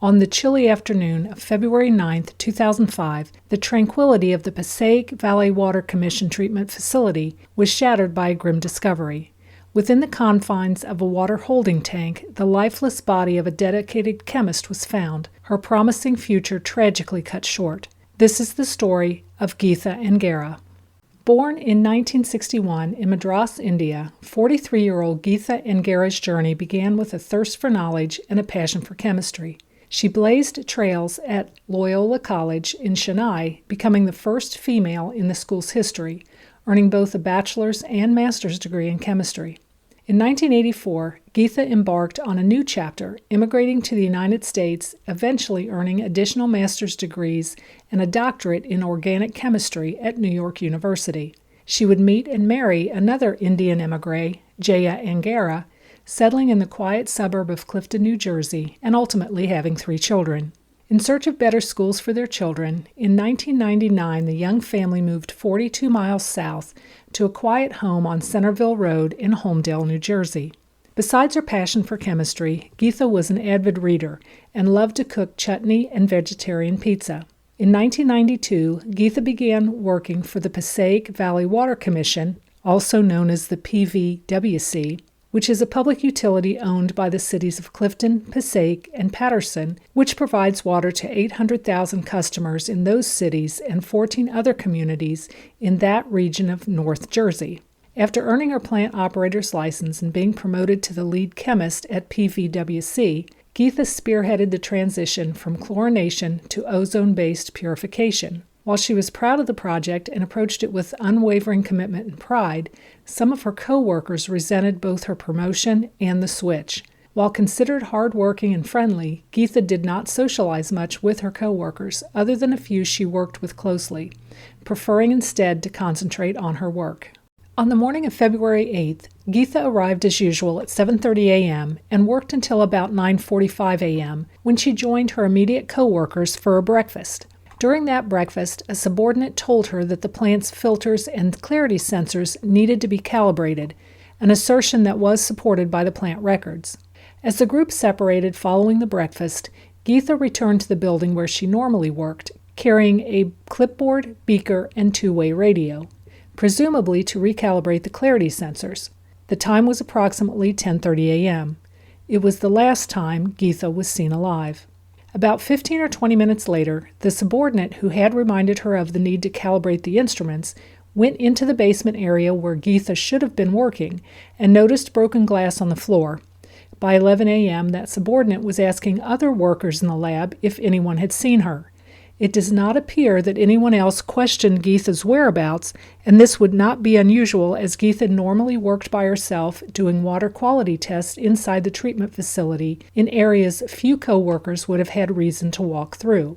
On the chilly afternoon of February 9, 2005, the tranquility of the Passaic Valley Water Commission treatment facility was shattered by a grim discovery. Within the confines of a water holding tank, the lifeless body of a dedicated chemist was found, her promising future tragically cut short. This is the story of Geetha Angara. Born in 1961 in Madras, India, 43-year-old Geetha Angara's journey began with a thirst for knowledge and a passion for chemistry. She blazed trails at Loyola College in Chennai, becoming the first female in the school's history, earning both a bachelor's and master's degree in chemistry. In 1984, Geetha embarked on a new chapter, immigrating to the United States, eventually earning additional master's degrees and a doctorate in organic chemistry at New York University. She would meet and marry another Indian émigré, Geetha Angara, settling in the quiet suburb of Clifton, New Jersey, and ultimately having 3 children. In search of better schools for their children, in 1999 the young family moved 42 miles south to a quiet home on Centerville Road in Holmdel, New Jersey. Besides her passion for chemistry, Geetha was an avid reader and loved to cook chutney and vegetarian pizza. In 1992, Geetha began working for the Passaic Valley Water Commission, also known as the PVWC, which is a public utility owned by the cities of Clifton, Passaic, and Patterson, which provides water to 800,000 customers in those cities and 14 other communities in that region of North Jersey. After earning her plant operator's license and being promoted to the lead chemist at PVWC, Geetha spearheaded the transition from chlorination to ozone-based purification. While she was proud of the project and approached it with unwavering commitment and pride, some of her co-workers resented both her promotion and the switch. While considered hard-working and friendly, Geetha did not socialize much with her co-workers, other than a few she worked with closely, preferring instead to concentrate on her work. On the morning of February 8th, Geetha arrived as usual at 7:30 a.m. and worked until about 9:45 a.m., when she joined her immediate co-workers for a breakfast. During that breakfast, a subordinate told her that the plant's filters and clarity sensors needed to be calibrated, an assertion that was supported by the plant records. As the group separated following the breakfast, Geetha returned to the building where she normally worked, carrying a clipboard, beaker, and two-way radio, presumably to recalibrate the clarity sensors. The time was approximately 10:30 a.m. It was the last time Geetha was seen alive. About 15 or 20 minutes later, the subordinate who had reminded her of the need to calibrate the instruments went into the basement area where Geetha should have been working and noticed broken glass on the floor. By 11 a.m., that subordinate was asking other workers in the lab if anyone had seen her. It does not appear that anyone else questioned Geetha's whereabouts, and this would not be unusual as Geetha normally worked by herself doing water quality tests inside the treatment facility in areas few co-workers would have had reason to walk through.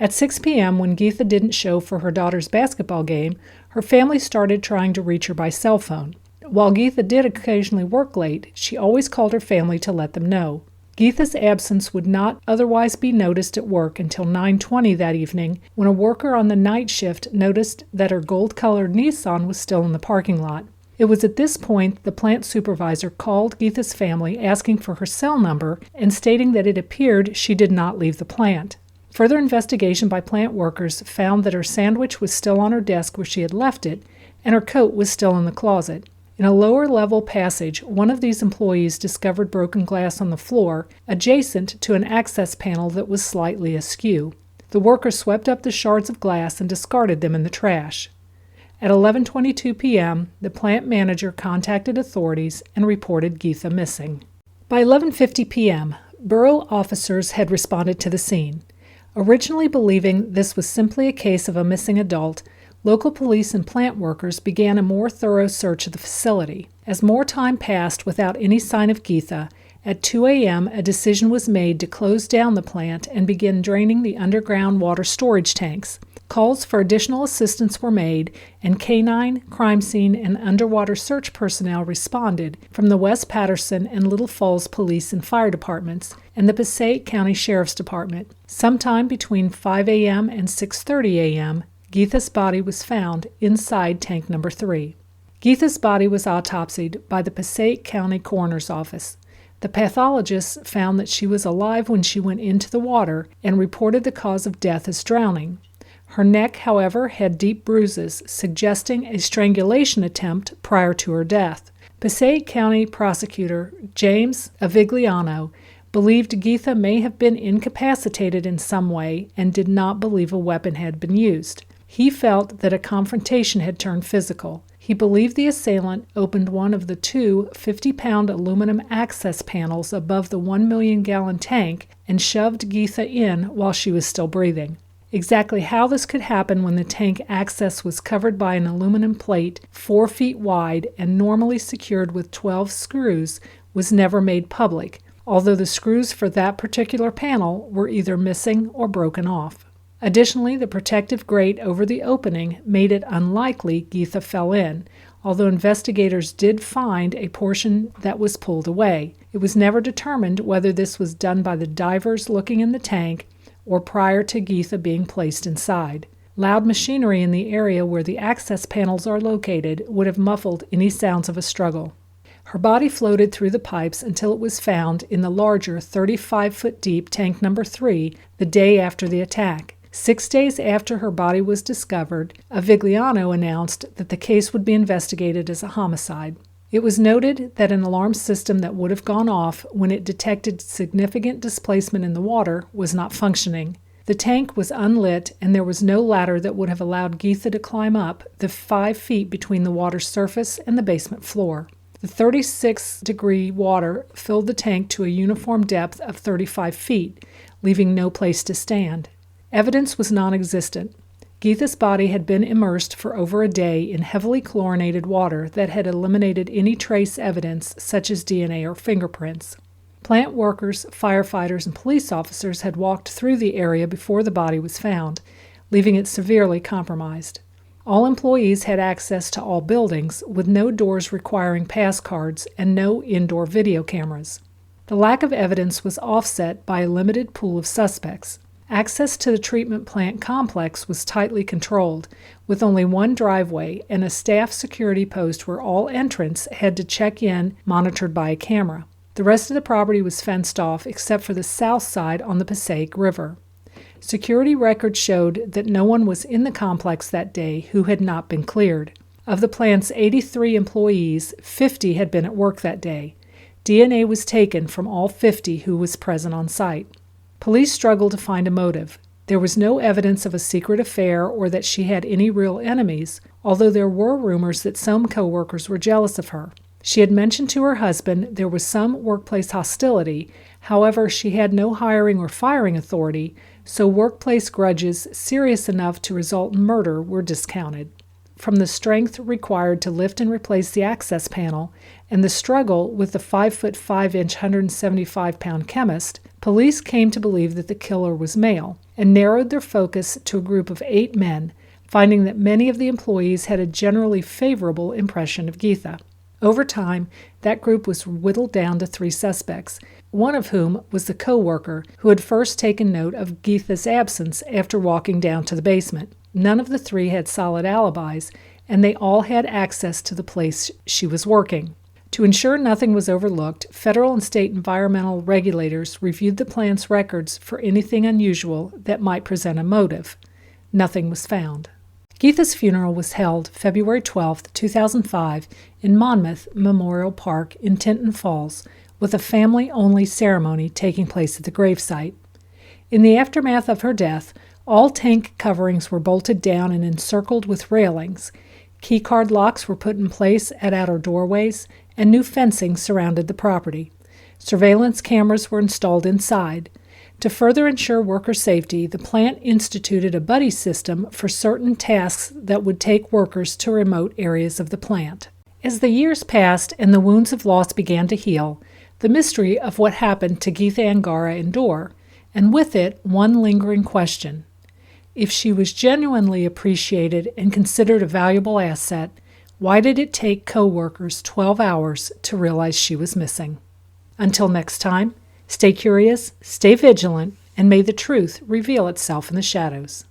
At 6 p.m., when Geetha didn't show for her daughter's basketball game, her family started trying to reach her by cell phone. While Geetha did occasionally work late, she always called her family to let them know. Geetha's absence would not otherwise be noticed at work until 9:20 that evening, when a worker on the night shift noticed that her gold-colored Nissan was still in the parking lot. It was at this point the plant supervisor called Geetha's family asking for her cell number and stating that it appeared she did not leave the plant. Further investigation by plant workers found that her sandwich was still on her desk where she had left it, and her coat was still in the closet. In a lower-level passage, one of these employees discovered broken glass on the floor, adjacent to an access panel that was slightly askew. The worker swept up the shards of glass and discarded them in the trash. At 11:22 p.m., the plant manager contacted authorities and reported Geetha missing. By 11:50 p.m., borough officers had responded to the scene. Originally believing this was simply a case of a missing adult, local police and plant workers began a more thorough search of the facility. As more time passed without any sign of Geetha, at 2 a.m. a decision was made to close down the plant and begin draining the underground water storage tanks. Calls for additional assistance were made, and canine, crime scene, and underwater search personnel responded from the West Patterson and Little Falls Police and Fire Departments and the Passaic County Sheriff's Department. Sometime between 5 a.m. and 6:30 a.m., Geetha's body was found inside tank number 3. Geetha's body was autopsied by the Passaic County Coroner's Office. The pathologists found that she was alive when she went into the water and reported the cause of death as drowning. Her neck, however, had deep bruises, suggesting a strangulation attempt prior to her death. Passaic County Prosecutor James Avigliano believed Geetha may have been incapacitated in some way and did not believe a weapon had been used. He felt that a confrontation had turned physical. He believed the assailant opened one of the two 50-pound aluminum access panels above the 1 million-gallon tank and shoved Geetha in while she was still breathing. Exactly how this could happen when the tank access was covered by an aluminum plate 4 feet wide and normally secured with 12 screws was never made public, although the screws for that particular panel were either missing or broken off. Additionally, the protective grate over the opening made it unlikely Geetha fell in, although investigators did find a portion that was pulled away. It was never determined whether this was done by the divers looking in the tank or prior to Geetha being placed inside. Loud machinery in the area where the access panels are located would have muffled any sounds of a struggle. Her body floated through the pipes until it was found in the larger 35-foot-deep tank number 3 the day after the attack. 6 days after her body was discovered, Avigliano announced that the case would be investigated as a homicide. It was noted that an alarm system that would have gone off when it detected significant displacement in the water was not functioning. The tank was unlit and there was no ladder that would have allowed Geetha to climb up the 5 feet between the water's surface and the basement floor. The 36-degree water filled the tank to a uniform depth of 35 feet, leaving no place to stand. Evidence was non-existent. Geetha's body had been immersed for over a day in heavily chlorinated water that had eliminated any trace evidence such as DNA or fingerprints. Plant workers, firefighters, and police officers had walked through the area before the body was found, leaving it severely compromised. All employees had access to all buildings, with no doors requiring pass cards and no indoor video cameras. The lack of evidence was offset by a limited pool of suspects. Access to the treatment plant complex was tightly controlled, with only one driveway and a staff security post where all entrants had to check in, monitored by a camera. The rest of the property was fenced off except for the south side on the Passaic River. Security records showed that no one was in the complex that day who had not been cleared. Of the plant's 83 employees, 50 had been at work that day. DNA was taken from all 50 who was present on site. Police struggled to find a motive. There was no evidence of a secret affair or that she had any real enemies, although there were rumors that some co-workers were jealous of her. She had mentioned to her husband there was some workplace hostility. However, she had no hiring or firing authority, so workplace grudges serious enough to result in murder were discounted. From the strength required to lift and replace the access panel and the struggle with the 5'5" 175-pound chemist, police came to believe that the killer was male and narrowed their focus to a group of 8 men, finding that many of the employees had a generally favorable impression of Geetha. Over time, that group was whittled down to 3 suspects, one of whom was the co-worker who had first taken note of Geetha's absence after walking down to the basement. None of the 3 had solid alibis, and they all had access to the place she was working. To ensure nothing was overlooked, federal and state environmental regulators reviewed the plant's records for anything unusual that might present a motive. Nothing was found. Geetha's funeral was held February 12, 2005, in Monmouth Memorial Park in Tinton Falls, with a family-only ceremony taking place at the gravesite. In the aftermath of her death, all tank coverings were bolted down and encircled with railings. Keycard locks were put in place at outer doorways, and new fencing surrounded the property. Surveillance cameras were installed inside. To further ensure worker safety, the plant instituted a buddy system for certain tasks that would take workers to remote areas of the plant. As the years passed and the wounds of loss began to heal, the mystery of what happened to Geetha Angara endured, and with it one lingering question. If she was genuinely appreciated and considered a valuable asset, why did it take co-workers 12 hours to realize she was missing? Until next time, stay curious, stay vigilant, and may the truth reveal itself in the shadows.